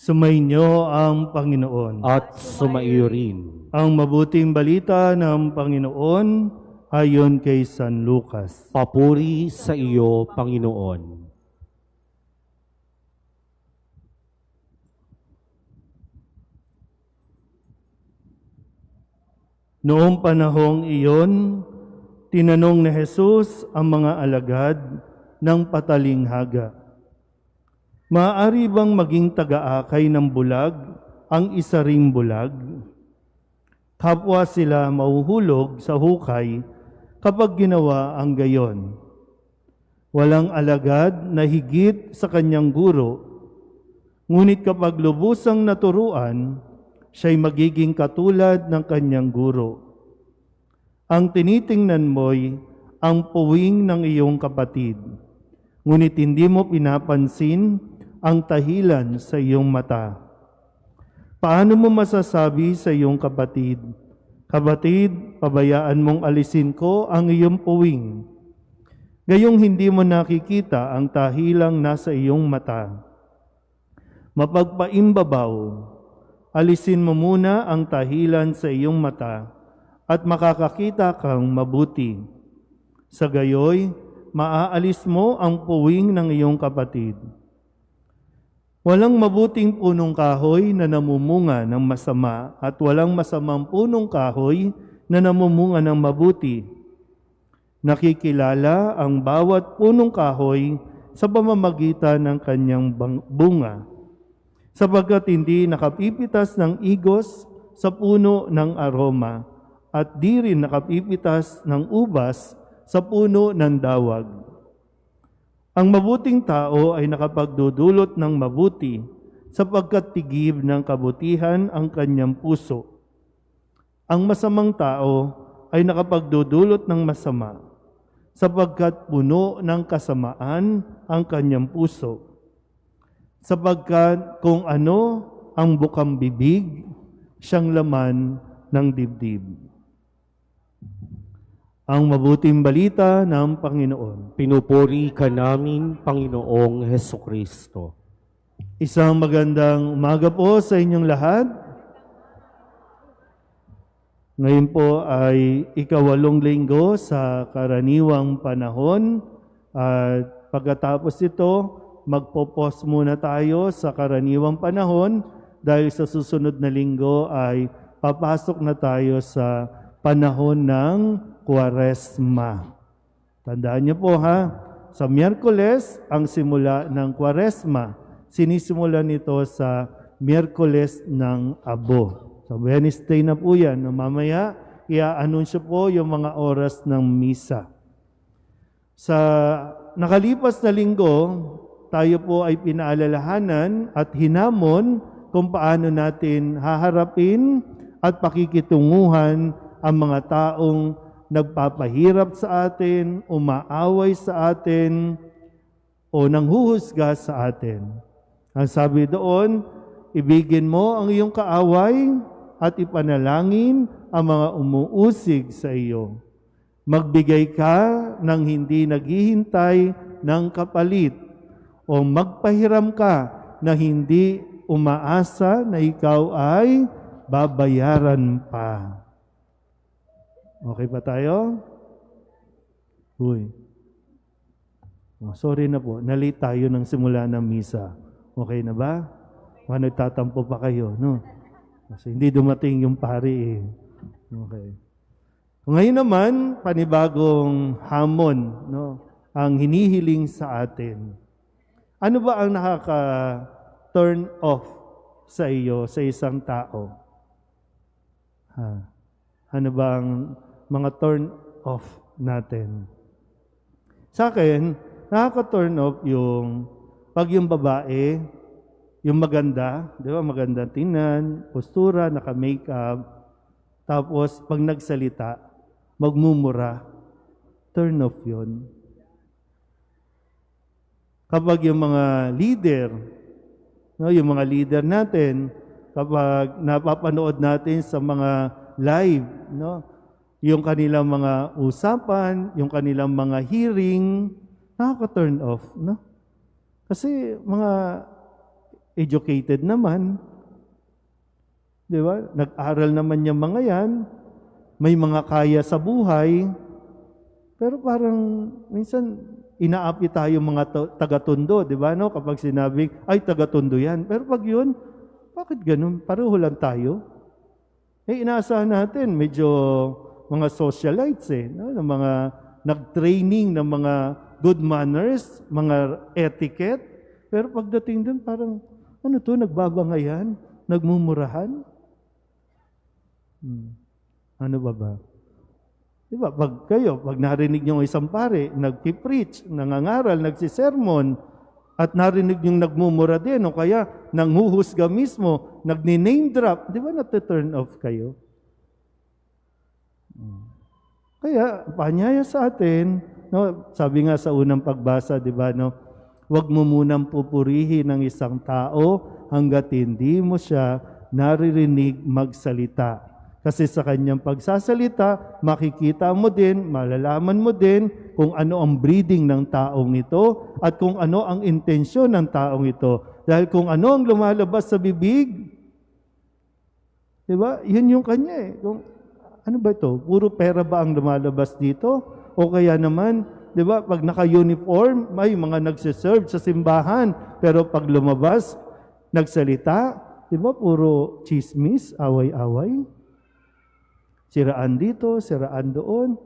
Sumainyo ang Panginoon. at sumaiyo rin. Ang mabuting balita ng Panginoon ayon kay San Lucas. Papuri sa iyo, Panginoon. Noong panahong iyon, tinanong ni Jesus ang mga alagad ng patalinghaga, "Maaari bang maging taga-akay ng bulag ang isa ring bulag?" Kapwa sila mauhulog sa hukay kapag ginawa ang gayon. Walang alagad na higit sa kanyang guro, ngunit kapag lubusang naturuan, siya'y magiging katulad ng kanyang guro. Ang tinitingnan mo'y ang puwing ng iyong kapatid, ngunit hindi mo pinapansin ang tahilan sa iyong mata. Paano mo masasabi sa iyong kapatid, "Kapatid, pabayaan mong alisin ko ang iyong puwing," gayong hindi mo nakikita ang tahilang nasa iyong mata? Mapagpaimbabaw, alisin mo muna ang tahilan sa iyong mata at makakakita kang mabuti. Sa gayoy, maaalis mo ang puwing ng iyong kapatid. Walang mabuting punong kahoy na namumunga ng masama at walang masamang punong kahoy na namumunga ng mabuti. Nakikilala ang bawat punong kahoy sa pamamagitan ng kanyang bunga, sapagkat hindi nakapipitas ng igos sa puno ng aroma at di rin nakapipitas ng ubas sa puno ng dawag. Ang mabuting tao ay nakapagdudulot ng mabuti sapagkat tigib ng kabutihan ang kanyang puso. Ang masamang tao ay nakapagdudulot ng masama sapagkat puno ng kasamaan ang kanyang puso. Sapagkat kung ano ang bukang bibig, siyang laman ng dibdib. Ang mabuting balita ng Panginoon. Pinupuri ka namin, Panginoong Hesukristo. Isang magandang umaga po sa inyong lahat. Ngayon po ay ikawalong linggo sa karaniwang panahon at pagkatapos ito, magpo-pause muna tayo sa karaniwang panahon dahil sa susunod na linggo ay papasok na tayo sa panahon ng Kwaresma. Tandaan niyo po ha, sa Miyerkules ang simula ng Kwaresma. Sinisimula nito sa Miyerkules ng Abo. So Wednesday na po yan. Mamaya, i-anunsyo po yung mga oras ng misa. Sa nakalipas na linggo, tayo po ay pinaalalahanan at hinamon kung paano natin haharapin at pakikitunguhan ang mga taong nagpapahirap sa atin, umaaway sa atin, o nanghuhusga sa atin. Ang sabi doon, ibigin mo ang iyong kaaway at ipanalangin ang mga umuusig sa iyo. Magbigay ka ng hindi naghihintay ng kapalit, o magpahiram ka na hindi umaasa na ikaw ay babayaran pa. Okay pa tayo? Uy. Oh, sorry na po, na-late tayo ng simula ng misa. Okay na ba? Nagtatampo pa kayo, no? Kasi hindi dumating yung pari eh. Okay. Ngayon naman, panibagong hamon, no? Ang hinihiling sa atin. Ano ba ang nakaka-turn off sa iyo, sa isang tao? Ano ba ang mga turn off natin? Sa akin, nakaka-turn off yung pag yung babae, yung maganda, di ba? Maganda tingnan, postura, naka-makeup, tapos pag nagsalita, magmumura. Turn off yun. Kapag yung mga leader, no, yung mga leader natin, kapag napapanood natin sa mga live, no, yung kanilang mga usapan, yung kanilang mga hearing, nakaka-turn off, no? Kasi mga educated naman. Di ba? Nag-aral naman yung mga yan. May mga kaya sa buhay. Pero parang minsan inaapi tayo mga taga-Tondo, di ba? No? Kapag sinabing, ay taga-Tondo yan. Pero pag yun, bakit ganun? Pareho lang tayo. Inaasahan natin, medyo mga socialites no? Ng mga nag-training ng mga good manners, mga etiquette. Pero pagdating dun, parang, ano to, nagbabangayan, nagmumurahan. Ano ba? Diba, pag narinig nyo isang pare, nagpipreach, nangangaral, nagsisermon, at narinig yung nagmumura din, o kaya nanghuhusga mismo, nagni-name drop, di ba nati-turn off kayo? Kaya, panyaya sa atin, no, sabi nga sa unang pagbasa, di ba, no, huwag mo munang pupurihin ng isang tao hanggat hindi mo siya naririnig magsalita. Kasi sa kanyang pagsasalita, makikita mo din, malalaman mo din kung ano ang breeding ng taong ito at kung ano ang intensyon ng taong ito. Dahil kung ano ang lumalabas sa bibig, di ba? Yun yung kanya Kung, ano ba ito? Puro pera ba ang lumalabas dito? O kaya naman, di ba, pag naka-uniform, may mga nagsiserve sa simbahan. Pero pag lumabas, nagsalita, di ba, puro chismis, away-away. Siraan dito, siraan doon.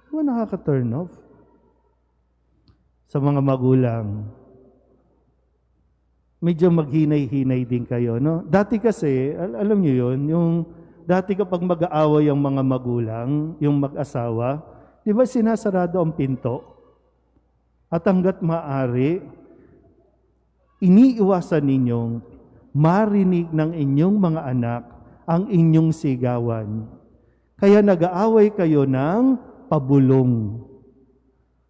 Di ba nakaka-turn off? Sa mga magulang, medyo maghinay-hinay din kayo, no? Dati kasi, alam niyo yun, yung dati kapag mag-aaway ang mga magulang, yung mag-asawa, di ba sinasarado ang pinto? At hanggat maaari, iniiwasan ninyong marinig ng inyong mga anak ang inyong sigawan. Kaya nag-aaway kayo ng pabulong.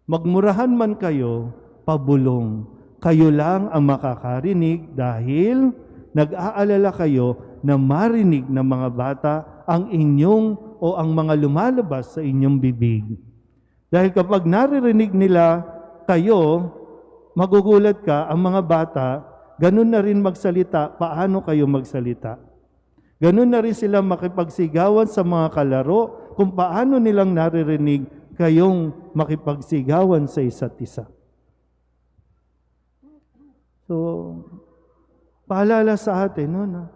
Magmurahan man kayo, pabulong. Kayo lang ang makakarinig dahil nag-aalala kayo na marinig ng mga bata ang inyong o ang mga lumalabas sa inyong bibig. Dahil kapag naririnig nila kayo, magugulat ka, ang mga bata, ganun na rin magsalita, paano kayo magsalita? Ganun na rin sila makipagsigawan sa mga kalaro kung paano nilang naririnig kayong makipagsigawan sa isa't isa. So, paalala sa atin, no?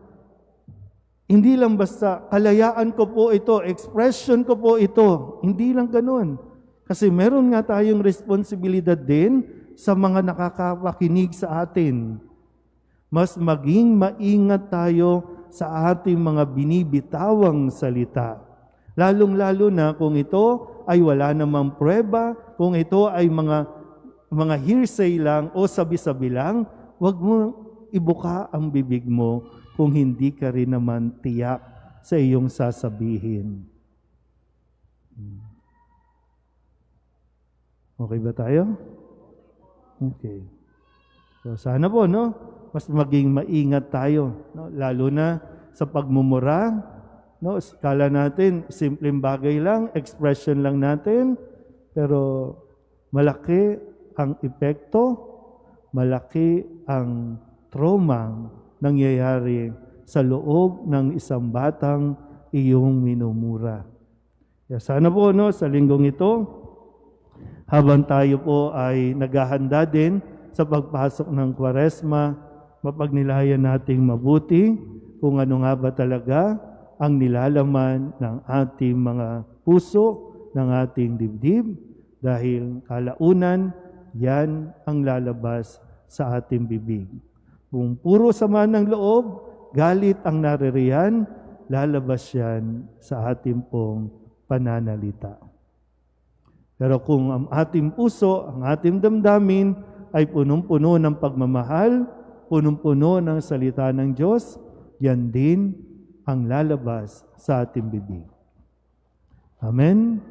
Hindi lang basta, kalayaan ko po ito, expression ko po ito. Hindi lang ganun. Kasi meron nga tayong responsibilidad din sa mga nakakapakinig sa atin. Mas maging maingat tayo sa ating mga binibitawang salita. Lalong-lalo na kung ito ay wala namang prueba, kung ito ay mga hearsay lang o sabi-sabi lang, huwag mo ibuka ang bibig mo kung hindi ka rin naman tiyak sa iyong sasabihin. Okay ba tayo? Okay. So sana po, no? Mas maging maingat tayo, no? Lalo na sa pagmumura, no? Kala natin, simpleng bagay lang, expression lang natin, pero malaki ang epekto, malaki ang trauma nangyayari sa loob ng isang batang iyong minumura. Kaya sana po, no, sa linggong ito, habang tayo po ay naghahanda din sa pagpasok ng Kwaresma, mapagnilayan nating mabuti kung ano nga ba talaga ang nilalaman ng ating mga puso, ng ating dibdib, dahil kalaunan, yan ang lalabas sa ating bibig. Kung puro sama ng loob, galit ang naririyan, lalabas yan sa ating pong pananalita. Pero kung ang ating puso, ang ating damdamin ay punong-puno ng pagmamahal, punong-puno ng salita ng Diyos, yan din ang lalabas sa ating bibig. Amen.